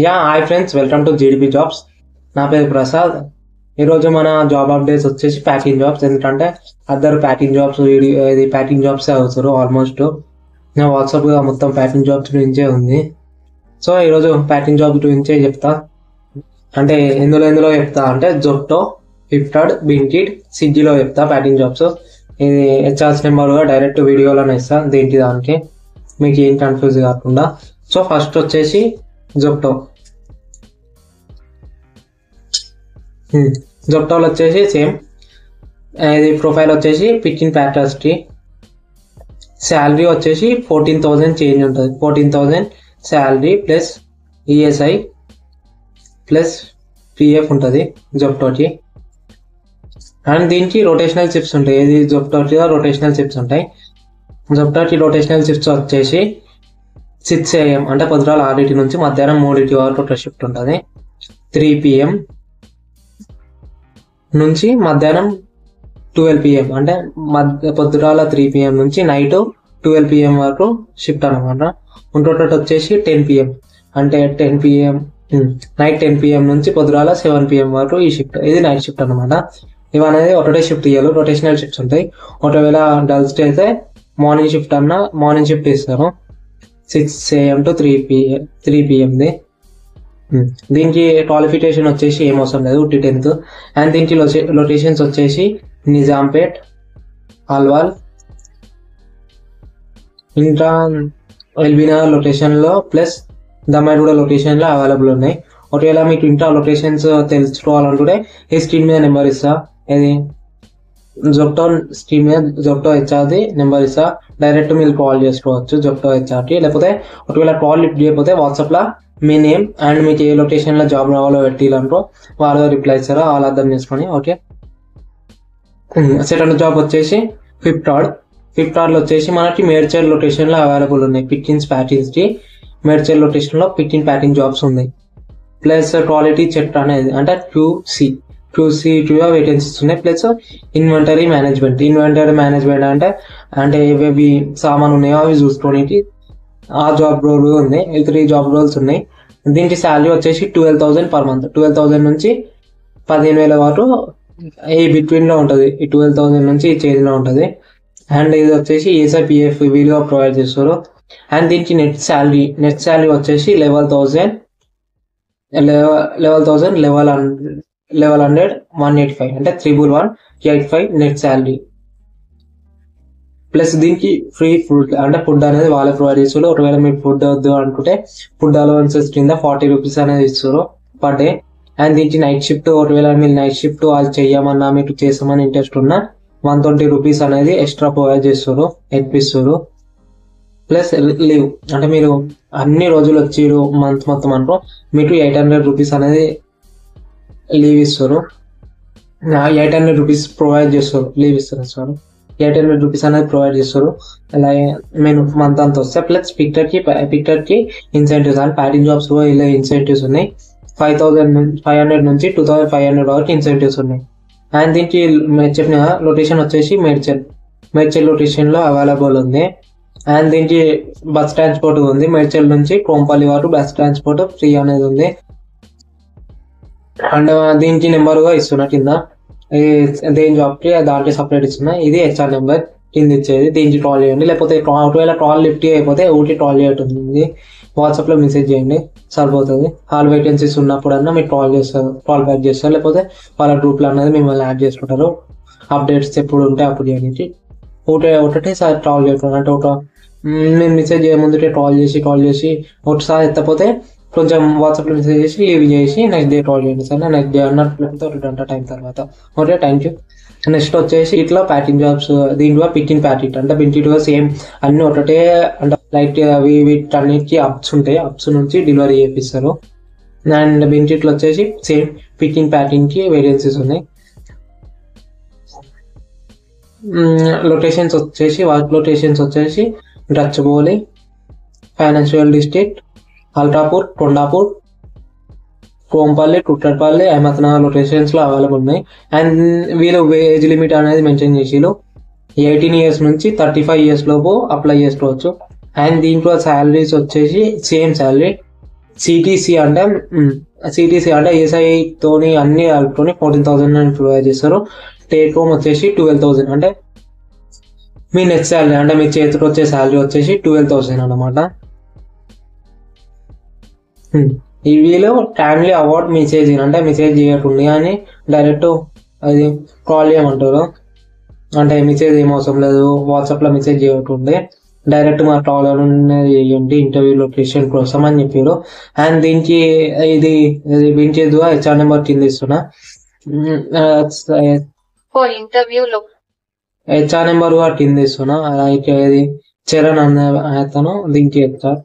Hi friends, welcome to GDP jobs. నా పేరు ప్రసాద్. ఈరోజు మన జాబ్ అప్డేట్స్ వచ్చేసి ప్యాకింగ్ జాబ్స్. ఎందుకంటే అందరు ప్యాకింగ్ జాబ్స్ ఇది ప్యాకింగ్ జాబ్స్ అవుతారు ఆల్మోస్ట్. నా వాట్సాప్ మొత్తం ప్యాకింగ్ జాబ్స్ గురించే ఉంది. సో ఈరోజు ప్యాకింగ్ జాబ్స్ గురించే చెప్తా. అంటే ఎందులో చెప్తా అంటే జొప్టో, ఫ్లిప్కార్ట్, బ్లింకిట్, స్విగ్గీలో చెప్తా ప్యాకింగ్ జాబ్స్. ఇది హెచ్ఆర్స్ నెంబర్గా డైరెక్ట్ వీడియోలోనే ఇస్తా, దేనికి దానికి మీకు ఏం కన్ఫ్యూజ్ కాకుండా. సో ఫస్ట్ వచ్చేసి జొప్టో. జొప్టోలో వచ్చేసి సేమ్ ఇది ప్రొఫైల్ వచ్చేసి పిక్ ఇన్ ప్యాటర్స్కి. శాలరీ వచ్చేసి 14,000 చేంజ్ ఉంటుంది. 14,000 salary plus ESI plus PF ఉంటుంది జొప్టోకి. అండ్ దీనికి రొటేషనల్ షిఫ్ట్స్ ఉంటాయి. ఇది జొప్టోకి రొటేషనల్ షిఫ్ట్స్ ఉంటాయి. జొప్టోకి రొటేషనల్ షిఫ్ట్స్ వచ్చేసి 6 AM అంటే పొద్దుగాల 6 నుంచి మధ్యాహ్నం 3 వరకు ఒక షిఫ్ట్ ఉంటుంది. 3 PM నుంచి మధ్యాహ్నం 12 PM అంటే పొద్దుగాల 3 PM నుంచి నైట్ 12 PM వరకు షిఫ్ట్ అనమాట. ఇంకొకటి వచ్చేసి 10 PM అంటే 10 PM నైట్ 10 PM నుంచి పొద్దుగాల 7 PM వరకు ఈ షిఫ్ట్. ఇది నైట్ షిఫ్ట్ అనమాట. ఇవనేది ఒకటే షిఫ్ట్ ఇవ్వాలి. రొటేషనల్ షిఫ్ట్స్ ఉంటాయి. ఒకవేళ డల్స్ డే అయితే మార్నింగ్ షిఫ్ట్ మార్నింగ్ షిఫ్ట్ ఇస్తారు 6 AM to 3 PM. దీనికి క్వాలిఫికేషన్ వచ్చేసి ఏం అవసరం లేదు, 10th. అండ్ దీనికి లొకేషన్స్ వచ్చేసి నిజాంపేట్, అల్వాల్, ఇంకా ఎల్బీనగర్ లొకేషన్లో ప్లస్ దమ్మాయిగూడ లొకేషన్లో అవైలబుల్ ఉన్నాయి. ఒకవేళ మీకు ఇంకా లొకేషన్స్ తెలుసుకోవాలనుకుంటే ఈ స్క్రీన్ మీద నెంబర్ ఇస్తా. ఇది జొప్టో స్క్రీన్ మీద జొప్టో హెచ్ఆర్ది నెంబర్ ఇస్తా. డైరెక్ట్ మీరు కాల్ చేసుకోవచ్చు జొప్టో హెచ్ఆర్కి. లేకపోతే ఒకవేళ కాల్ లిఫ్ట్ చేయకపోతే వాట్సాప్లో మీ నేమ్ అండ్ మీకు ఏ లొకేషన్లో జాబ్ రావాలో పెట్టాలనుకో వాళ్ళు రిప్లై ఇస్తారో వాళ్ళు అర్థం చేసుకొని. ఓకే, సెకండ్ జాబ్ వచ్చేసి ఫ్లిప్కార్ట్లో వచ్చేసి మనకి మేడ్చల్ లొకేషన్లో అవైలబుల్ ఉన్నాయి. పికిన్స్ ప్యాకింగ్స్కి మేడ్చల్ లొకేషన్లో పికిన్ ప్యాకింగ్ జాబ్స్ ఉన్నాయి. ప్లస్ క్వాలిటీ చెక్ అనేది అంటే QC వేకెన్సీస్ ఉన్నాయి. ప్లస్ ఇన్వెంటరీ మేనేజ్మెంట్ అంటే ఏవేవి సామాన్ ఉన్నాయో అవి చూసుకోనికి ఆ జాబ్ రోల్ ఉంది. 3 జాబ్ రోల్స్ ఉన్నాయి. దీనికి శాలరీ వచ్చేసి 12,000 per month. 12,000 నుంచి 15,000 వరకు ఈ బిట్వీన్లో ఉంటుంది. ఈ 12,000 నుంచి ఈ చేంజ్లో ఉంటుంది. అండ్ ఇది వచ్చేసి ESIPF వీలుగా ప్రొవైడ్ చేస్తారు. అండ్ దీనికి నెట్ శాలరీ వచ్చేసి 11,185 అంటే 1185 నెట్ శాలరీ. ప్లస్ దీనికి ఫ్రీ ఫుడ్ అంటే ఫుడ్ అనేది వాళ్ళే ప్రొవైడ్ చేస్తారు. ఒకవేళ మీరు ఫుడ్ వద్దు అనుకుంటే ఫుడ్ అలవెన్సెస్ కింద 40 రూపీస్ అనేది ఇస్తారు పర్ డే. అండ్ దీనికి నైట్ షిఫ్ట్, ఒకవేళ మీరు నైట్ షిఫ్ట్ వాళ్ళు చెయ్యమన్నా మీకు చేస్తామని ఇంట్రెస్ట్ ఉన్నా 120 రూపీస్ అనేది ఎక్స్ట్రా ప్రొవైడ్ చేస్తారు, ఇప్పిస్తారు. ప్లస్ లీవ్ అంటే మీరు అన్ని రోజులు వచ్చిరు మంత్ మొత్తం అనుకో మీకు 800 రూపీస్ అనేది లీవ్ ఇస్తారు. 800 రూపీస్ ప్రొవైడ్ చేస్తారు, లీవ్ ఇస్తారు సార్. 800 రూపీస్ అనేది ప్రొవైడ్ చేస్తారు. అలాగే మేము మంత్ అంతా వస్తే ప్లస్ పిక్టర్కి ఇన్సెంటివ్స్ అంటే ప్యాకింగ్ జాబ్స్ ఇలా ఇన్సెంటివ్స్ ఉన్నాయి. 5,500 నుంచి 2,500 వరకు ఇన్సెంటివ్స్ ఉన్నాయి. అండ్ దీనికి చెప్పిన లొకేషన్ వచ్చేసి మేడ్చల్ లొకేషన్లో అవైలబుల్ ఉంది. అండ్ దీనికి బస్ ట్రాన్స్పోర్ట్ ఉంది. మేడ్చల్ నుంచి కోంపల్లి వరకు బస్ ట్రాన్స్పోర్ట్ ఫ్రీ అనేది ఉంది. అండ్ దీనికి నెంబర్గా ఇస్తున్నా కింద దేని జాబ్కి దాంట్లో సపరేట్ ఇస్తున్నా. ఇది HR నెంబర్ కింద ఇచ్చేది. దీనికి కాల్ చేయండి. లేకపోతే ఒకవేళ కాల్ లిఫ్ట్ అయిపోతే కాల్ చేయటుంది వాట్సాప్లో మెసేజ్ చేయండి సరిపోతుంది. ఆల్ వేకెన్సీస్ ఉన్నప్పుడన్నా మీరు కాల్ బ్యాక్ చేస్తారు. లేకపోతే వాళ్ళ గ్రూప్లో అనేది మిమ్మల్ని యాడ్ చేసుకుంటారు. అప్డేట్స్ ఎప్పుడు ఉంటే అప్పుడు చేయడానికి ఒకటేసారి కాల్ చేయకుండా అంటే మీరు మెసేజ్ చేయముందు కాల్ చేసి ఒకసారి ఎత్తపోతే కొంచెం వాట్సాప్లో మెసేజ్ చేసి లీవ్ చేసి నెక్స్ట్ డే కాల్ చేయండి సార్. నెక్స్ట్ డే అన్నట్టు లేకపోతే 1 గంట టైం తర్వాత. Okay, thank you. నెక్స్ట్ వచ్చేసి ఇట్లా ప్యాకింగ్ జాబ్స్. దీంట్లో పికిన్ ప్యాకెట్ అంటే బింటిలో సేమ్ అన్ని ఒకటే అంటే లైక్ వీటన్నిటికీ అప్స్ ఉంటాయి. అప్స్ నుంచి డెలివరీ చేపిస్తారు. అండ్ బింటిట్లో వచ్చేసి సేమ్ పికిన్ ప్యాకింగ్కి వేకెన్సీస్ ఉన్నాయి. లొకేషన్స్ వచ్చేసి గచ్చిబౌలి, ఫైనాన్షియల్ డిస్ట్రిక్ట్, అల్టాపూర్, కొండాపూర్, కోంపల్లి, కుట్రపల్లి, అహ్మద్నగర్ లొకేషన్స్లో అవైలబుల్ ఉన్నాయి. అండ్ వీళ్ళు ఏజ్ లిమిట్ అనేది మెన్షన్ చేసిరు. 18 years నుంచి 35 years లోపు అప్లై చేసుకోవచ్చు. అండ్ దీంట్లో శాలరీస్ వచ్చేసి సేమ్ శాలరీ సిటీసీ అంటే సిటీసీ అంటే ఈఎస్ఐ తోని అన్ని కలుపుకొని 14,000 ప్రొవైడ్ చేస్తారు. టేక్ హోమ్ వచ్చేసి 12,000 అంటే మీ నెక్స్ట్ శాలరీ అంటే మీ చేతికి వచ్చే శాలరీ వచ్చేసి 12,000 అనమాట. ఈ వీళ్ళు టైమ్లీ అవార్డ్ మెసేజ్ అంటే మెసేజ్ చేయకుండా అని డైరెక్ట్ అది కాల్ చేయమంటారు. అంటే మెసేజ్ ఏం అవసరం లేదు, వాట్సాప్లో మెసేజ్ చేయకుండే డైరెక్ట్ మా కాల్ చేయండి ఇంటర్వ్యూ లొకేషన్ కోసం అని చెప్పారు. అండ్ దీనికి ఇది వింటేజ్ హెచ్ఆర్ నెంబర్ కింద ఇస్తున్నా. హెచ్ఆర్ నెంబర్ కూడా కింద ఇస్తున్నా. ఇది చరణ్ అనే అతను దీనికి హెచ్ఆర్,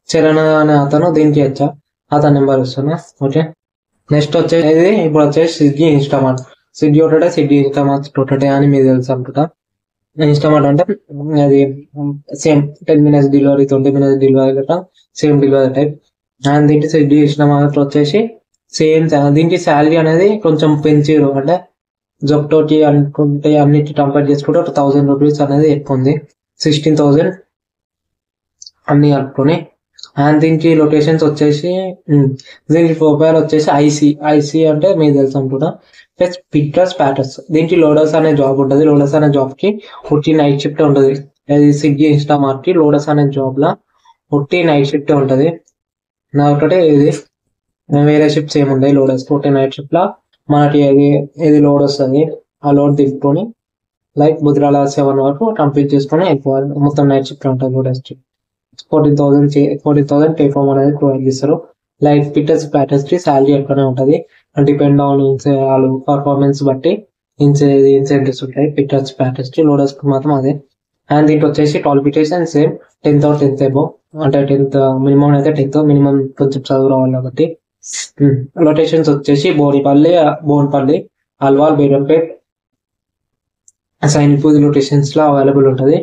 చరణ్ అనే అతను దీనికి హెచ్ఆర్, అతని నెంబర్ ఇస్తున్నా. ఓకే, నెక్స్ట్ వచ్చేది ఇప్పుడు వచ్చేసి స్విగ్గీ ఇన్స్టామార్ట్. స్విగ్గీ ఒకటే, స్విగ్గీ ఇన్స్టామార్ట్ ఒకటే అని మీకు తెలుసు అనుకుంటా. ఇన్స్టామార్ట్ అంటే అది same 10 minutes delivery, 20 minutes delivery గట్రా సేమ్ డెలివరీ టైప్. అండ్ దీంట్లో స్విగ్గీ ఇన్స్టామార్ట్ వచ్చేసి సేమ్. దీనికి శాలరీ అనేది కొంచెం పెంచారు, అంటే జొప్టోకి అనుకుంటే అన్నిటి కంపేర్ చేసుకుంటే ఒక 1,000 rupees అనేది ఎక్కువ ఉంది, 16,000 అన్ని కలుపుకొని. అండ్ దీనికి లొకేషన్స్ వచ్చేసి దీనికి ప్రొఫైల్ వచ్చేసి ఐసీ అంటే మీకు తెలుసు అనుకుంటా. ప్లస్ పిక్కర్స్ ప్యాటర్స్. దీనికి లోడర్స్ అనే జాబ్ ఉంటుంది. లోడర్స్ అనే జాబ్ కి ఒట్టి నైట్ షిఫ్ట్ ఉంటుంది. అది స్విగ్గీ ఇన్స్టామార్ట్ కి లోడర్స్ అనే జాబ్ లా ఒట్టి నైట్ షిఫ్ట్ ఉంటుంది. నా ఒకటే ఇది వేరే షిఫ్ట్స్ ఏముంటాయి లోడర్స్ ఒట్టి నైట్ షిఫ్ట్ లా మనకి ఏది లోడ్ వస్తుంది ఆ లోడ్ దింపుకొని లైక్ బుధవాల 7 వరకు కంప్లీట్ చేసుకొని అయిపోవాలి. మొత్తం నైట్ షిఫ్ట్ ఉంటుంది లోడర్స్ కి. 14,000 టేక్ హోమ్ అనేది ప్రొవైడ్ చేస్తారు. లైక్ పిట్టర్స్ ప్యాటర్స్ కి శాలరీ ఎక్కువనే ఉంటుంది. డిపెండ్ ఆన్ వాళ్ళ పర్ఫార్మెన్స్ బట్టి ఇన్సెంటివ్స్ ఉంటాయి పిట్టర్స్ ప్యాటర్స్ కి. లోడర్స్ కి మాత్రం అదే. అండ్ దీంట్లో వచ్చేసి qualification same 10th or 10th above, అంటే 10th మినిమం అయితే 10th మినిమం కొంచెం చదువు రావాలి కాబట్టి. లొకేషన్స్ వచ్చేసి బోన్పల్లి, అల్వాల్, బేగంపేట్, సైనిపూర్ లొకేషన్స్ లో అవైలబుల్ ఉంటుంది.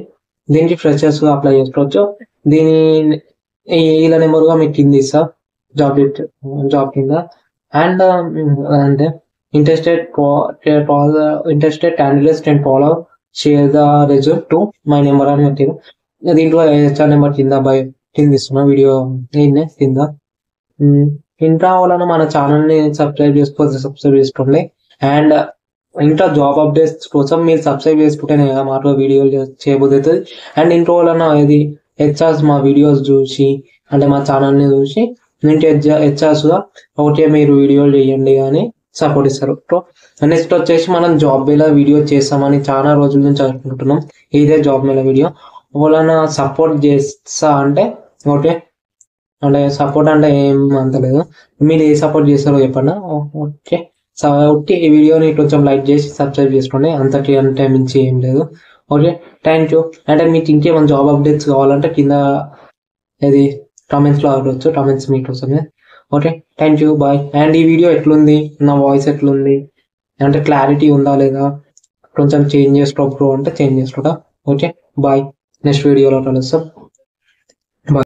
దీనికి ఫ్రెషర్స్ అప్లై చేసుకోవచ్చు. వీళ్ళ నెంబర్గా మీకు కింద ఇస్తా జాబ్ కింద. అండ్ అంటే interested candidates can follow, share the resume to my number అని పెట్టింది. దీంట్లో హెచ్ఆర్ నెంబర్ కింద ఇస్తున్నా వీడియో కింద. ఇంకా వలన మన ఛానల్ని సబ్స్క్రైబ్ చేసుకోండి. అండ్ ఇంకా జాబ్ అప్డేట్స్ కోసం మీరు సబ్స్క్రైబ్ చేసుకుంటేనే కదా మాకు వీడియోలు చేయబోతుంది. అండ్ ఇంట్లో వలన ఇది హెచ్ఆర్స్ మా వీడియోస్ చూసి అంటే మా ఛానల్ని చూసి హెచ్ఆర్స్గా ఒకటే మీరు వీడియోలు చేయండి కానీ సపోర్ట్ ఇస్తారు. నెక్స్ట్ వచ్చేసి మనం జాబ్ మేళా వీడియో చేస్తామని చాలా రోజుల నుంచి అనుకుంటున్నాం. ఇదే జాబ్ మేళా వీడియో వలన సపోర్ట్ చేస్తా అంటే ఓకే, అంటే సపోర్ట్ అంటే ఏం అంతలేదు, మీరు ఏ సపోర్ట్ చేస్తారో చెప్పండి. ఓకే, ఈ వీడియోని కొంచెం లైక్ చేసి సబ్స్క్రైబ్ చేసుకోండి, అంతకి అంటే మించి ఏం లేదు. Okay, thank you. అంటే మీకు ఇంకేమైనా జాబ్ అప్డేట్స్ కావాలంటే కింద ఇది కామెంట్స్లో అడగవచ్చు, కామెంట్స్ మీకోసమే. Okay, thank you, bye. And ఈ వీడియో ఎట్లుంది, నా వాయిస్ ఎట్లుంది, అంటే క్లారిటీ ఉందా లేదా, కొంచెం చేంజ్ చేసుకో అంటే చేంజ్ చేసుకుంటా. Okay, bye. నెక్స్ట్ వీడియోలో కలుస్తాం.